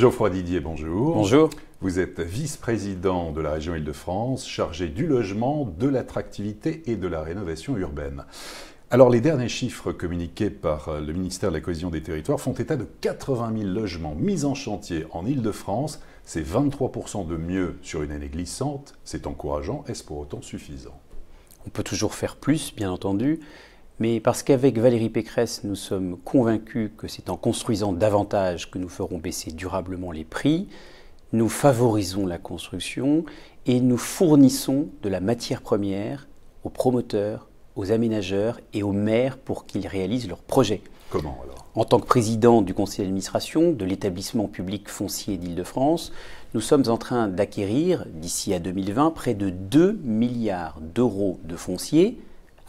Geoffroy Didier, bonjour. Bonjour. Vous êtes vice-président de la région Île-de-France, chargé du logement, de l'attractivité et de la rénovation urbaine. Alors, les derniers chiffres communiqués par le ministère de la Cohésion des Territoires font état de 80 000 logements mis en chantier en Île-de-France. C'est 23% de mieux sur une année glissante. C'est encourageant. Est-ce pour autant suffisant? On peut toujours faire plus, bien entendu, mais parce qu'avec Valérie Pécresse, nous sommes convaincus que c'est en construisant davantage que nous ferons baisser durablement les prix. Nous favorisons la construction et nous fournissons de la matière première aux promoteurs, aux aménageurs et aux maires pour qu'ils réalisent leurs projets. Comment alors? En tant que président du conseil d'administration de l'établissement public foncier d'Île-de-France, nous sommes en train d'acquérir, d'ici à 2020, près de 2 milliards d'euros de foncier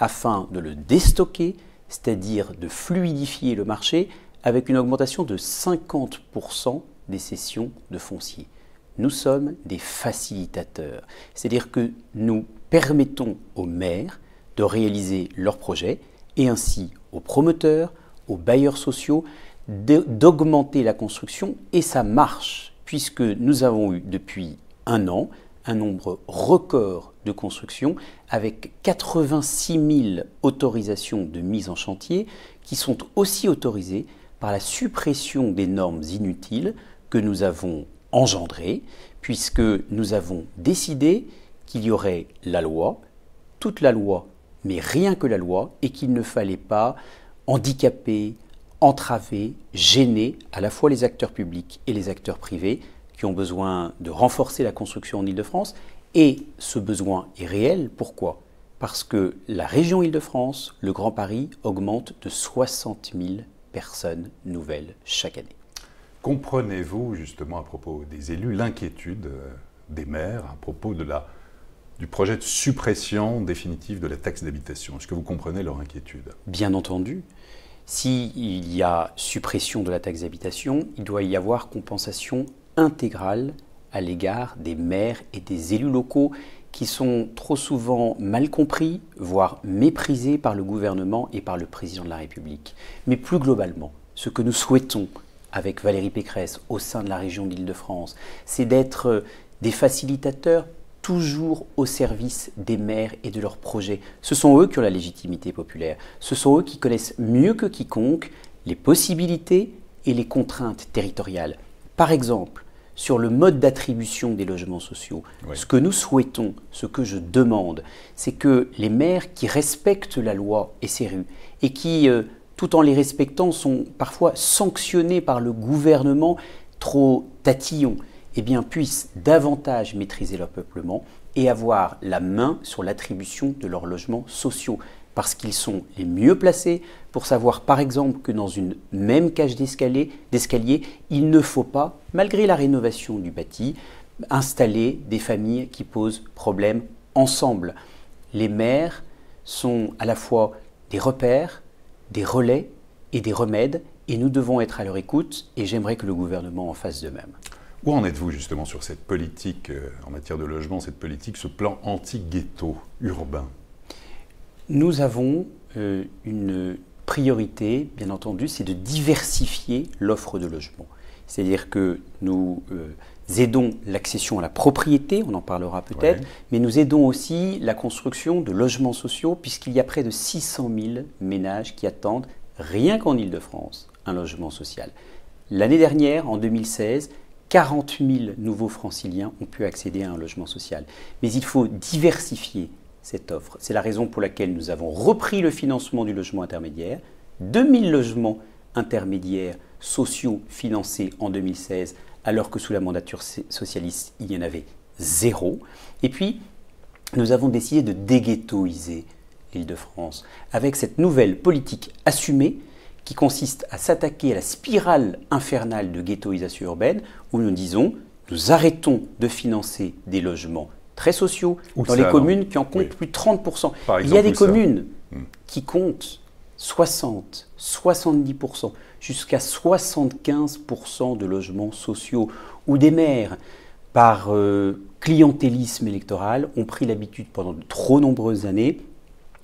afin de le déstocker, c'est-à-dire de fluidifier le marché avec une augmentation de 50% des cessions de foncier. Nous sommes des facilitateurs, c'est-à-dire que nous permettons aux maires de réaliser leurs projets et ainsi aux promoteurs, aux bailleurs sociaux d'augmenter la construction, et ça marche puisque nous avons eu depuis un an un nombre record de construction avec 86 000 autorisations de mise en chantier qui sont aussi autorisées par la suppression des normes inutiles que nous avons engendrées puisque nous avons décidé qu'il y aurait la loi, toute la loi, mais rien que la loi, et qu'il ne fallait pas handicaper, entraver, gêner à la fois les acteurs publics et les acteurs privés qui ont besoin de renforcer la construction en Île-de-France. Et ce besoin est réel. Pourquoi? Parce que la région Île-de-France, le Grand Paris, augmente de 60 000 personnes nouvelles chaque année. Comprenez-vous justement à propos des élus l'inquiétude des maires à propos du projet de suppression définitive de la taxe d'habitation? Est-ce que vous comprenez leur inquiétude? Bien entendu. S'il y a suppression de la taxe d'habitation, il doit y avoir compensation intégrale à l'égard des maires et des élus locaux qui sont trop souvent mal compris, voire méprisés par le gouvernement et par le président de la République. Mais plus globalement, ce que nous souhaitons avec Valérie Pécresse au sein de la région d'Île-de-France, c'est d'être des facilitateurs toujours au service des maires et de leurs projets. Ce sont eux qui ont la légitimité populaire. Ce sont eux qui connaissent mieux que quiconque les possibilités et les contraintes territoriales. Par exemple, sur le mode d'attribution des logements sociaux, oui. Ce que nous souhaitons, ce que je demande, c'est que les maires qui respectent la loi SRU et qui, tout en les respectant, sont parfois sanctionnés par le gouvernement trop tatillon, eh bien, puissent davantage maîtriser leur peuplement et avoir la main sur l'attribution de leurs logements sociaux, parce qu'ils sont les mieux placés pour savoir, par exemple, que dans une même cage d'escalier, il ne faut pas, malgré la rénovation du bâti, installer des familles qui posent problème ensemble. Les maires sont à la fois des repères, des relais et des remèdes, et nous devons être à leur écoute, et j'aimerais que le gouvernement en fasse de même. Où en êtes-vous justement sur cette politique en matière de logement, cette politique, ce plan anti-ghetto urbain? Nous avons une priorité, bien entendu, c'est de diversifier l'offre de logement. C'est-à-dire que nous aidons l'accession à la propriété, on en parlera peut-être, ouais. Mais nous aidons aussi la construction de logements sociaux, puisqu'il y a près de 600 000 ménages qui attendent, rien qu'en Île-de-France, un logement social. L'année dernière, en 2016, 40 000 nouveaux franciliens ont pu accéder à un logement social. Mais il faut diversifier cette offre. C'est la raison pour laquelle nous avons repris le financement du logement intermédiaire. 2000 logements intermédiaires sociaux financés en 2016, alors que sous la mandature socialiste, il y en avait 0. Et puis, nous avons décidé de déghettoiser l'Île-de-France avec cette nouvelle politique assumée qui consiste à s'attaquer à la spirale infernale de ghettoisation urbaine, où nous disons, nous arrêtons de financer des logements très sociaux dans les communes qui en comptent plus de 30%. Il y a des communes qui comptent 60, 70%, jusqu'à 75% de logements sociaux, où des maires, par clientélisme électoral, ont pris l'habitude pendant de trop nombreuses années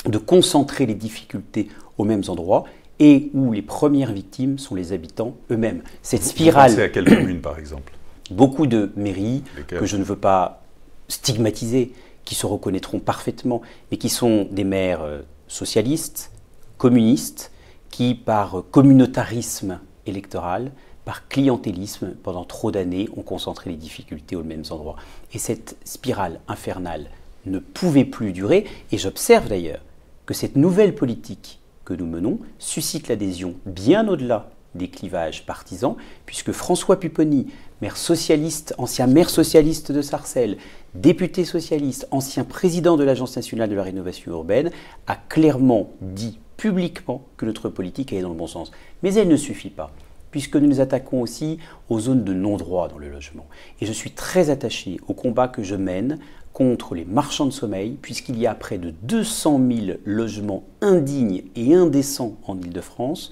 de concentrer les difficultés aux mêmes endroits. et où les premières victimes sont les habitants eux-mêmes. Cette Vous spirale... pensez à quelle commune, par exemple? Beaucoup de mairies Lesquelles? que je ne veux pas stigmatiser, qui se reconnaîtront parfaitement, mais qui sont des maires socialistes, communistes, qui, par communautarisme électoral, par clientélisme, pendant trop d'années, ont concentré les difficultés aux mêmes endroits. Et cette spirale infernale ne pouvait plus durer, et j'observe d'ailleurs que cette nouvelle politique que nous menons suscite l'adhésion bien au-delà des clivages partisans, puisque François Pupponi, maire socialiste, ancien maire socialiste de Sarcelles, député socialiste, ancien président de l'Agence nationale de la rénovation urbaine, a clairement dit publiquement que notre politique allait dans le bon sens. Mais elle ne suffit pas, puisque nous nous attaquons aussi aux zones de non-droit dans le logement. Et je suis très attaché au combat que je mène contre les marchands de sommeil, puisqu'il y a près de 200 000 logements indignes et indécents en Île-de-France,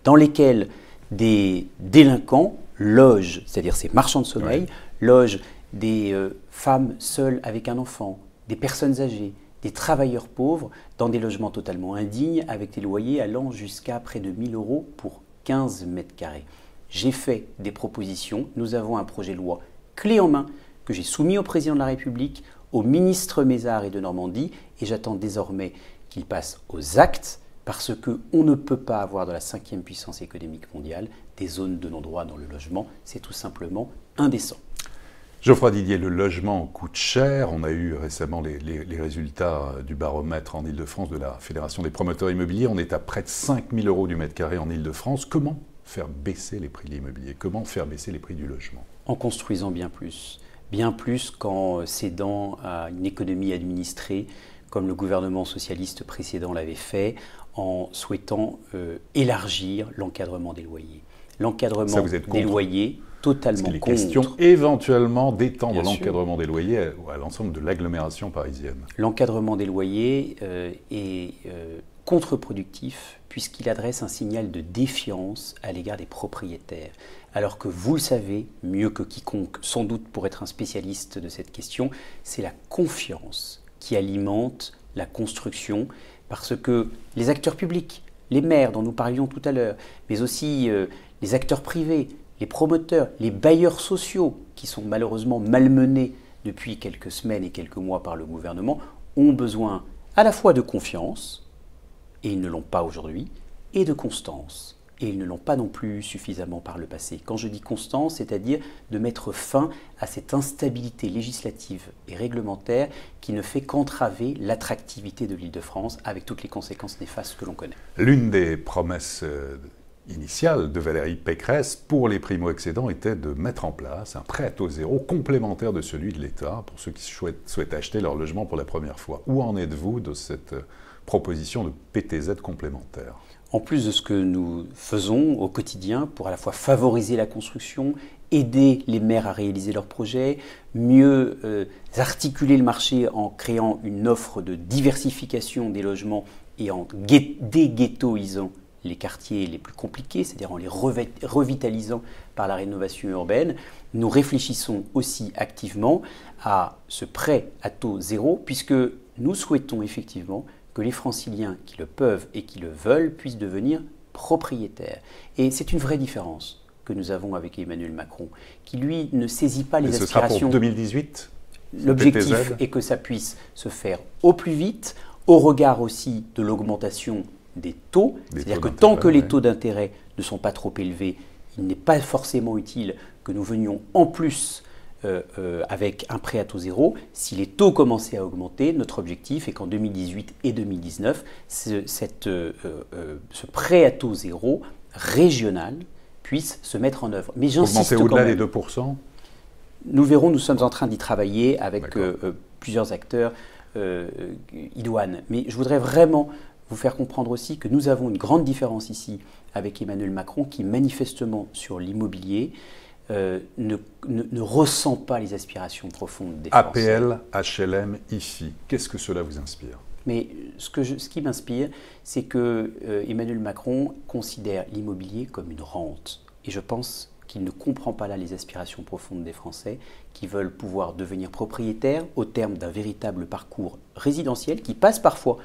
dans lesquels des délinquants logent, c'est-à-dire ces marchands de sommeil, logent des femmes seules avec un enfant, des personnes âgées, des travailleurs pauvres, dans des logements totalement indignes, avec des loyers allant jusqu'à près de 1 000 € pour 15 mètres carrés. J'ai fait des propositions, nous avons un projet de loi clé en main que j'ai soumis au président de la République, au ministre Mézard et de Normandie, et j'attends désormais qu'il passe aux actes, parce qu'on ne peut pas avoir dans la 5e puissance économique mondiale des zones de non-droit dans le logement, c'est tout simplement indécent. Geoffroy Didier, le logement coûte cher. On a eu récemment les résultats du baromètre en Île-de-France de la Fédération des promoteurs immobiliers. On est à près de 5 000 € du mètre carré en Île-de-France. Comment faire baisser les prix de l'immobilier? Comment faire baisser les prix du logement? En construisant bien plus qu'en cédant à une économie administrée, comme le gouvernement socialiste précédent l'avait fait, en souhaitant élargir l'encadrement des loyers. L'encadrement des loyers, totalement contre. Parce qu'il est question éventuellement d'étendre l'encadrement des loyers à l'ensemble de l'agglomération parisienne. L'encadrement des loyers est contre-productif puisqu'il adresse un signal de défiance à l'égard des propriétaires. Alors que vous le savez, mieux que quiconque, sans doute pour être un spécialiste de cette question, c'est la confiance qui alimente la construction, parce que les acteurs publics, les maires dont nous parlions tout à l'heure, mais aussi les acteurs privés, les promoteurs, les bailleurs sociaux, qui sont malheureusement malmenés depuis quelques semaines et quelques mois par le gouvernement, ont besoin à la fois de confiance, et ils ne l'ont pas aujourd'hui, et de constance. Et ils ne l'ont pas non plus suffisamment par le passé. Quand je dis constance, c'est-à-dire de mettre fin à cette instabilité législative et réglementaire qui ne fait qu'entraver l'attractivité de l'Île-de-France avec toutes les conséquences néfastes que l'on connaît. L'une des promesses initiales de Valérie Pécresse pour les primo-accédants était de mettre en place un prêt à taux zéro complémentaire de celui de l'État pour ceux qui souhaitent acheter leur logement pour la première fois. Où en êtes-vous de cette proposition de PTZ complémentaire? En plus de ce que nous faisons au quotidien pour à la fois favoriser la construction, aider les maires à réaliser leurs projets, mieux articuler le marché en créant une offre de diversification des logements et en déghettoisant les quartiers les plus compliqués, c'est-à-dire en les revitalisant par la rénovation urbaine, nous réfléchissons aussi activement à ce prêt à taux zéro, puisque nous souhaitons effectivement que les Franciliens qui le peuvent et qui le veulent puissent devenir propriétaires. Et c'est une vraie différence que nous avons avec Emmanuel Macron, qui lui ne saisit pas les aspirations. Ce sera pour 2018 ? L'objectif est que ça puisse se faire au plus vite, au regard aussi de l'augmentation des taux. C'est-à-dire que tant que les taux d'intérêt ne sont pas trop élevés, il n'est pas forcément utile que nous venions en plus avec un prêt à taux zéro. Si les taux commençaient à augmenter, notre objectif est qu'en 2018 et 2019, ce prêt à taux zéro régional puisse se mettre en œuvre. Mais j'insiste quand même. Augmenter au-delà des 2%? Nous verrons, nous sommes en train d'y travailler avec plusieurs acteurs idoines. Mais je voudrais vraiment vous faire comprendre aussi que nous avons une grande différence ici avec Emmanuel Macron qui manifestement sur l'immobilier ne ressent pas les aspirations profondes des Français. APL, HLM, IFI, qu'est-ce que cela vous inspire? Mais ce qui m'inspire, c'est que Emmanuel Macron considère l'immobilier comme une rente. Et je pense qu'il ne comprend pas là les aspirations profondes des Français qui veulent pouvoir devenir propriétaires au terme d'un véritable parcours résidentiel qui passe parfois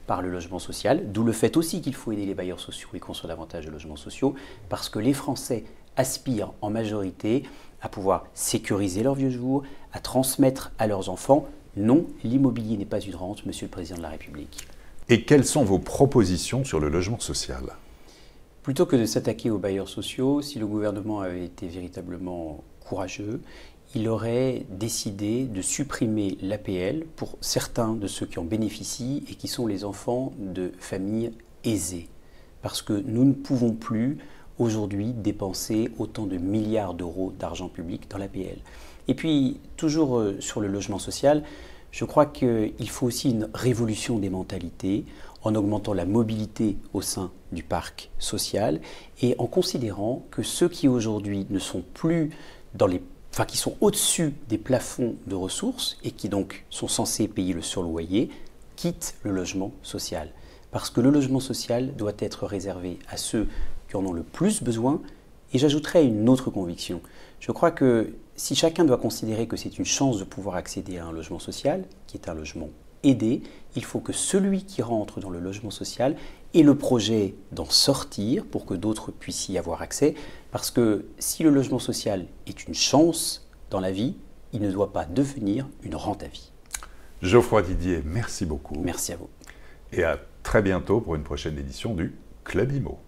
par le logement social, d'où le fait aussi qu'il faut aider les bailleurs sociaux et construire davantage de logements sociaux, parce que les Français aspirent en majorité à pouvoir sécuriser leurs vieux jours, à transmettre à leurs enfants. Non, l'immobilier n'est pas une rente, Monsieur le Président de la République. Et quelles sont vos propositions sur le logement social? Plutôt que de s'attaquer aux bailleurs sociaux, si le gouvernement avait été véritablement courageux, il aurait décidé de supprimer l'APL pour certains de ceux qui en bénéficient et qui sont les enfants de familles aisées. Parce que nous ne pouvons plus aujourd'hui dépenser autant de milliards d'euros d'argent public dans l'APL. Et puis, toujours sur le logement social, je crois qu'il faut aussi une révolution des mentalités en augmentant la mobilité au sein du parc social et en considérant que ceux qui aujourd'hui ne sont plus qui sont au-dessus des plafonds de ressources et qui donc sont censés payer le surloyer, quittent le logement social. Parce que le logement social doit être réservé à ceux qui en ont le plus besoin. Et j'ajouterai une autre conviction. Je crois que si chacun doit considérer que c'est une chance de pouvoir accéder à un logement social, qui est un logement aidé, il faut que celui qui rentre dans le logement social ait le projet d'en sortir pour que d'autres puissent y avoir accès. Parce que si le logement social est une chance dans la vie, il ne doit pas devenir une rente à vie. Geoffroy Didier, merci beaucoup. Merci à vous. Et à très bientôt pour une prochaine édition du Club Imo.